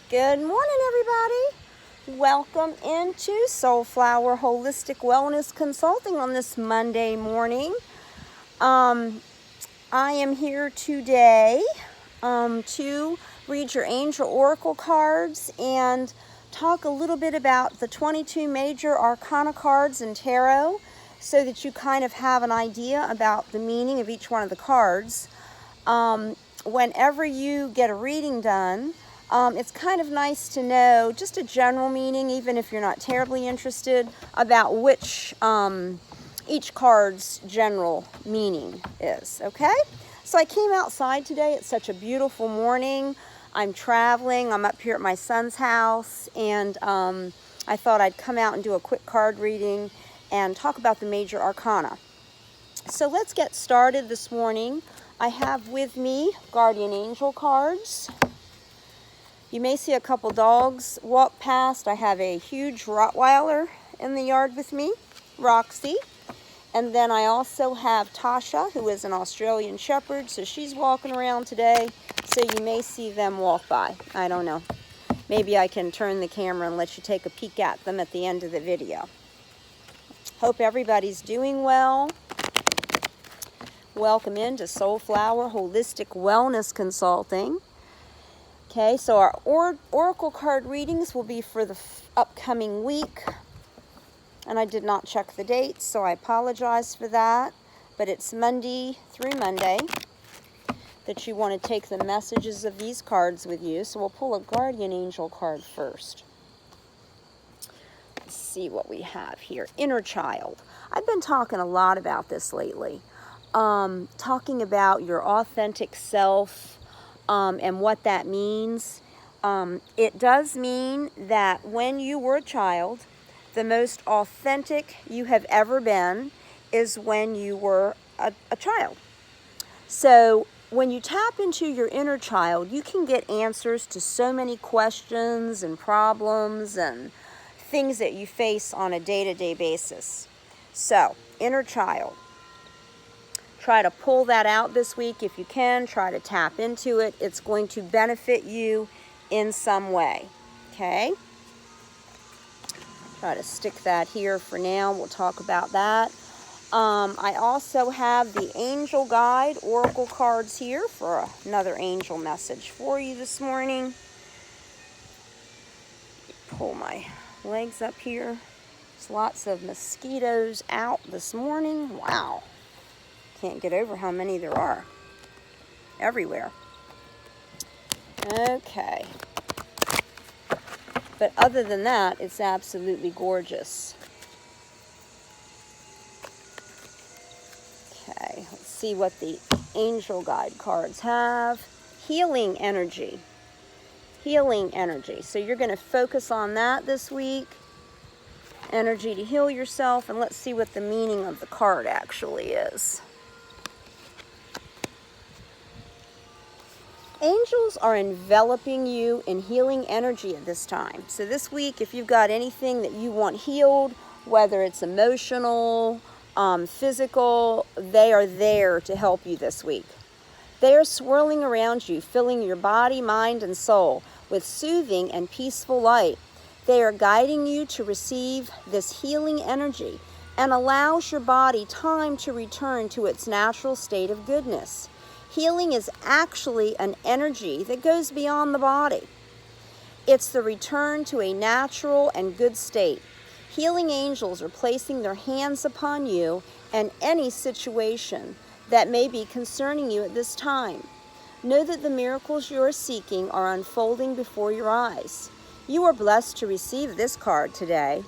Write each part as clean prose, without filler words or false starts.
Good morning, everybody. Welcome into Soulflower Holistic Wellness Consulting on this Monday morning. I am here today to read your angel oracle cards and talk a little bit about the 22 major Arcana cards in tarot so that you kind of have an idea about the meaning of each one of the cards. Whenever you get a reading done, it's kind of nice to know just a general meaning, even if you're not terribly interested, about which each card's general meaning is, okay? So I came outside today. It's such a beautiful morning. I'm traveling. I'm up here at my son's house, and I thought I'd come out and do a quick card reading and talk about the major arcana. So let's get started this morning. I have with me guardian angel cards. You may see a couple dogs walk past. I have a huge Rottweiler in the yard with me, Roxy. And then I also have Tasha, who is an Australian Shepherd, so she's walking around today. So you may see them walk by. I don't know. Maybe I can turn the camera and let you take a peek at them at the end of the video. Hope everybody's doing well. Welcome into Soulflower Holistic Wellness Consulting. Okay, so our oracle card readings will be for the upcoming week. And I did not check the dates, so I apologize for that. But it's Monday through Monday that you want to take the messages of these cards with you. So we'll pull a guardian angel card first. Let's see what we have here. Inner child. I've been talking a lot about this lately. Talking about your authentic self and what that means. It does mean that when you were a child, the most authentic you have ever been is when you were a child. So when you tap into your inner child, you can get answers to so many questions and problems and things that you face on a day-to-day basis. So, inner child. Try to pull that out this week if you can. Try to tap into it. It's going to benefit you in some way. Okay? Try to stick that here for now. We'll talk about that. I also have the angel guide oracle cards here for another angel message for you this morning. Pull my legs up here. There's lots of mosquitoes out this morning. Wow. Can't get over how many there are everywhere. Okay. But other than that, it's absolutely gorgeous. Okay, let's see what the angel guide cards have. Healing energy. Healing energy. So you're going to focus on that this week. Energy to heal yourself. And let's see what the meaning of the card actually is. Angels are enveloping you in healing energy at this time. So this week, if you've got anything that you want healed, whether it's emotional, physical, they are there to help you this week. They are swirling around you, filling your body, mind, and soul with soothing and peaceful light. They are guiding you to receive this healing energy and allows your body time to return to its natural state of goodness. Healing is actually an energy that goes beyond the body. It's the return to a natural and good state. Healing angels are placing their hands upon you and any situation that may be concerning you at this time. Know that the miracles you are seeking are unfolding before your eyes. You are blessed to receive this card today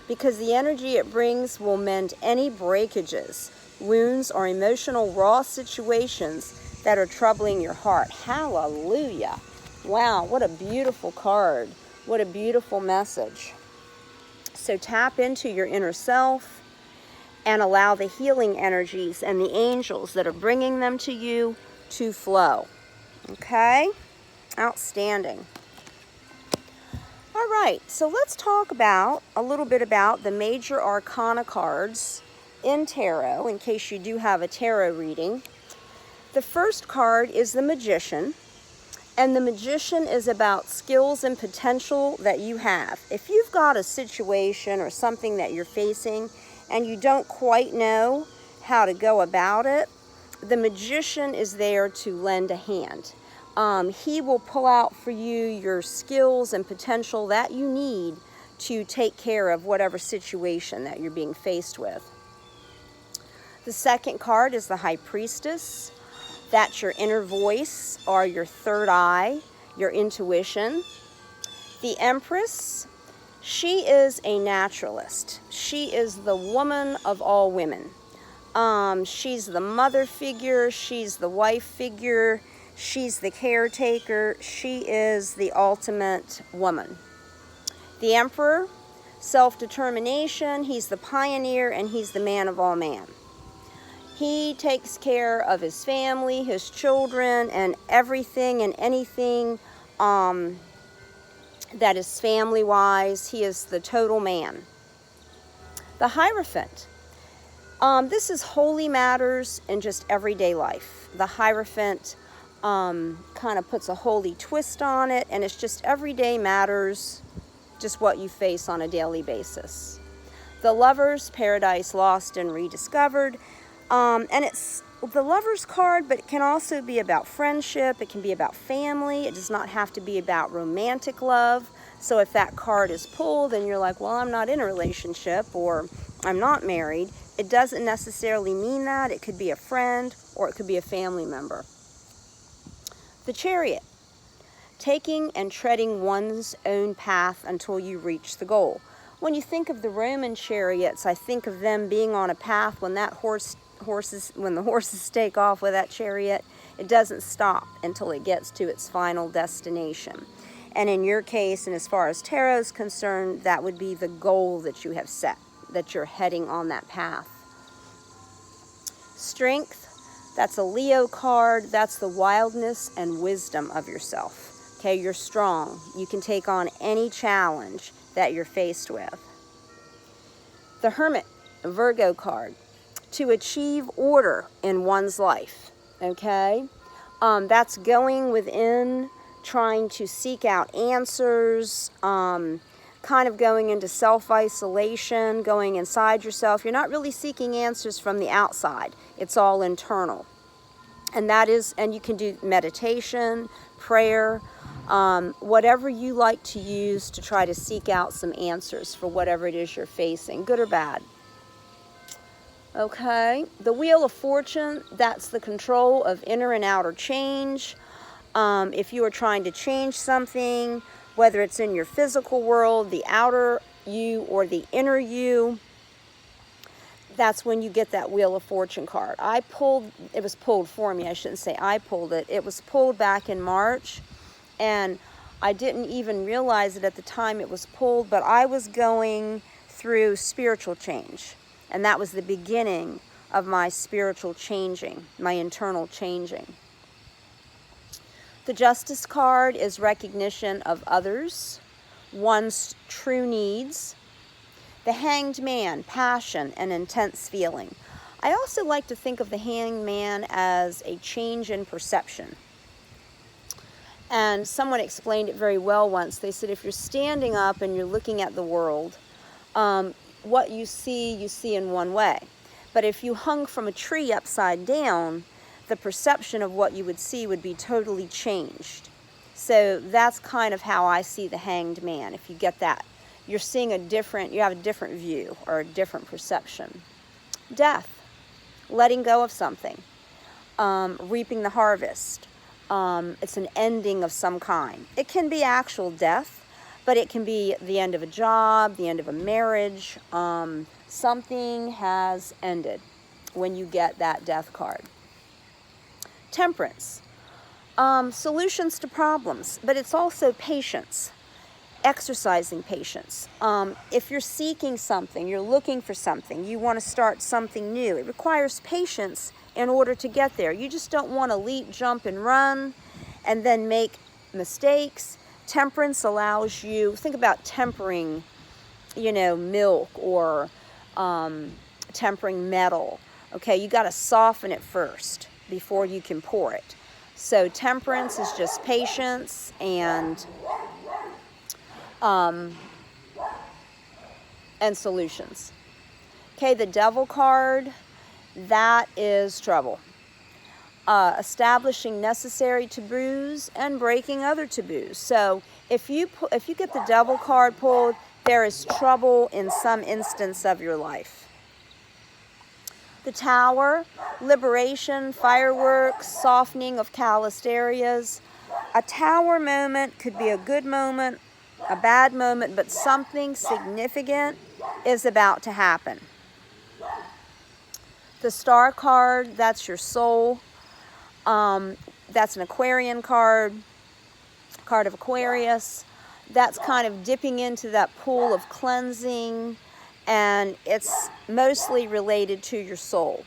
because the energy it brings will mend any breakages, wounds, or emotional raw situations that are troubling your heart. Hallelujah. Wow, what a beautiful card. What a beautiful message. So tap into your inner self and allow the healing energies and the angels that are bringing them to you to flow. Okay? Outstanding. All right, so let's talk about a little bit about the major arcana cards in tarot, in case you do have a tarot reading. The first card is the Magician, And the Magician is about skills and potential that you have. If you've got a situation or something that you're facing and you don't quite know how to go about it, the Magician is there to lend a hand. He will pull out for you your skills and potential that you need to take care of whatever situation that you're being faced with. The second card is the High Priestess. That's your inner voice or your third eye, your intuition. The Empress, she is a naturalist. She is the woman of all women. She's the mother figure, she's the wife figure, she's the caretaker, she is the ultimate woman. The Emperor, self-determination, he's the pioneer, and he's the man of all man. He takes care of his family, his children, and everything and anything that is family-wise. He is the total man. The Hierophant. This is holy matters in just everyday life. The Hierophant kind of puts a holy twist on it, and it's just everyday matters, just what you face on a daily basis. The Lovers, Paradise Lost and Rediscovered. And it's the Lover's card, but it can also be about friendship. It can be about family. It does not have to be about romantic love. So if that card is pulled and you're like, well, I'm not in a relationship or I'm not married, it doesn't necessarily mean that. It could be a friend or it could be a family member. The Chariot, taking and treading one's own path until you reach the goal. When you think of the Roman chariots, I think of them being on a path when the horses take off with that chariot, it doesn't stop until it gets to its final destination. And in your case, and as far as tarot is concerned, that would be the goal that you have set, that you're heading on that path. Strength, that's a Leo card. That's the wildness and wisdom of yourself. Okay, you're strong. You can take on any challenge that you're faced with. The Hermit, a Virgo card, to achieve order in one's life. Okay, that's going within, trying to seek out answers, kind of going into self-isolation, going inside yourself. You're not really seeking answers from the outside. It's all internal. And you can do meditation, prayer, whatever you like to use to try to seek out some answers for whatever it is you're facing, good or bad. Okay, the Wheel of Fortune, that's the control of inner and outer change. If you are trying to change something, whether it's in your physical world, the outer you, or the inner you, that's when you get that Wheel of Fortune card. It was pulled for me, I shouldn't say I pulled it. It was pulled back in March, and I didn't even realize it at the time it was pulled, but I was going through spiritual change. And that was the beginning of my spiritual changing, my internal changing. The Justice card is recognition of others, one's true needs. The Hanged Man, passion and intense feeling. I also like to think of the Hanged Man as a change in perception. And someone explained it very well once. They said if you're standing up and you're looking at the world, what you see in one way. But if you hung from a tree upside down, the perception of what you would see would be totally changed. So that's kind of how I see the Hanged Man. If you get that, you're seeing you have a different view or a different perception. Death, letting go of something, reaping the harvest. It's an ending of some kind. It can be actual death, but it can be the end of a job, the end of a marriage. Something has ended when you get that death card. Temperance, solutions to problems, but it's also patience, exercising patience. If you're seeking something, you're looking for something, you want to start something new, it requires patience in order to get there. You just don't want to leap, jump, and run and then make mistakes. Temperance allows you, think about tempering, milk or tempering metal. Okay, you got to soften it first before you can pour it. So Temperance is just patience and solutions. Okay, the Devil card, that is trouble. Establishing necessary taboos and breaking other taboos. So if you get the Devil card pulled, there is trouble in some instance of your life. The Tower, liberation, fireworks, softening of calloused areas. A Tower moment could be a good moment, a bad moment, but something significant is about to happen. The Star card, that's your soul. That's an Aquarian card of Aquarius. That's kind of dipping into that pool of cleansing, and it's mostly related to your soul,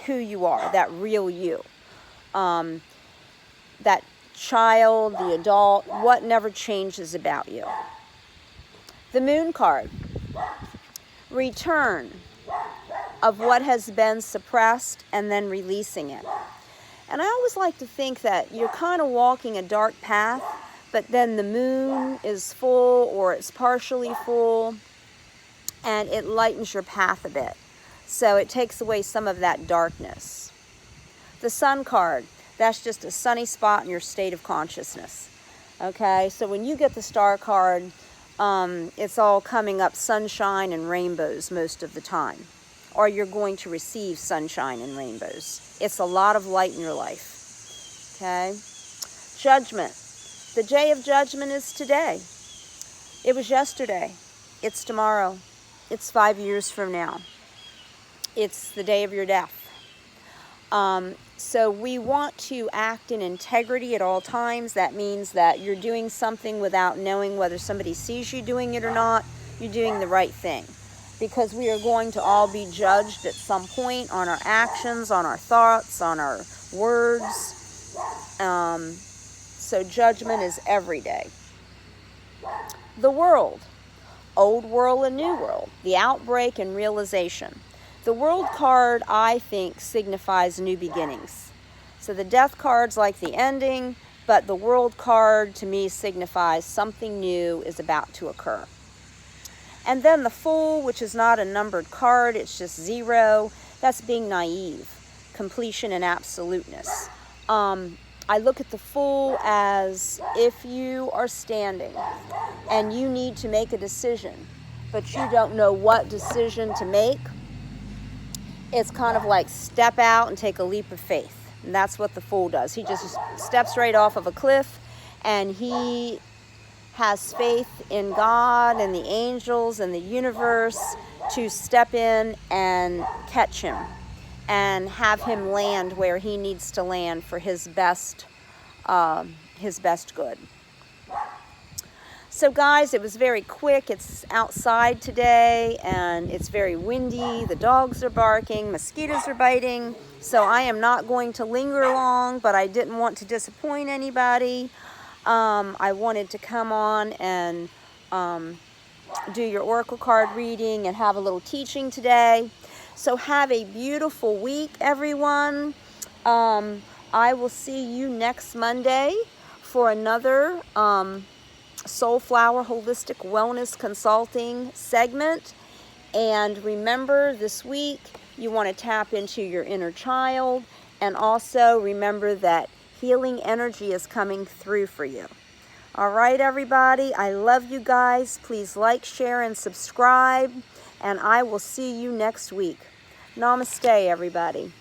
who you are, that real you. That child, the adult, what never changes about you. The Moon card, return of what has been suppressed and then releasing it. And I always like to think that you're kind of walking a dark path, but then the moon is full or it's partially full, and it lightens your path a bit. So it takes away some of that darkness. The Sun card, that's just a sunny spot in your state of consciousness. Okay, so when you get the Star card, it's all coming up sunshine and rainbows most of the time. Or you're going to receive sunshine and rainbows. It's a lot of light in your life. Okay? Judgment. The day of judgment is today. It was yesterday. It's tomorrow. It's 5 years from now. It's the day of your death. So we want to act in integrity at all times. That means that you're doing something without knowing whether somebody sees you doing it or not. You're doing the right thing. Because we are going to all be judged at some point on our actions, on our thoughts, on our words. So judgment is every day. The World. Old world and new world. The outbreak and realization. The World card, I think, signifies new beginnings. So the Death card's like the ending, but the World card to me signifies something new is about to occur. And then the Fool, which is not a numbered card, it's just 0. That's being naive, completion and absoluteness. I look at the Fool as if you are standing and you need to make a decision, but you don't know what decision to make. It's kind of like step out and take a leap of faith. And that's what the Fool does. He just steps right off of a cliff, and he has faith in God and the angels and the universe to step in and catch him and have him land where he needs to land for his best good. So guys, it was very quick. It's outside today and it's very windy. The dogs are barking, mosquitoes are biting. So I am not going to linger long, but I didn't want to disappoint anybody. I wanted to come on and do your oracle card reading and have a little teaching today. So have a beautiful week, everyone. I will see you next Monday for another Soulflower Holistic Wellness Consulting segment. And remember, this week you want to tap into your inner child, and also remember that healing energy is coming through for you. All right, everybody. I love you guys. Please like, share, and subscribe. And I will see you next week. Namaste, everybody.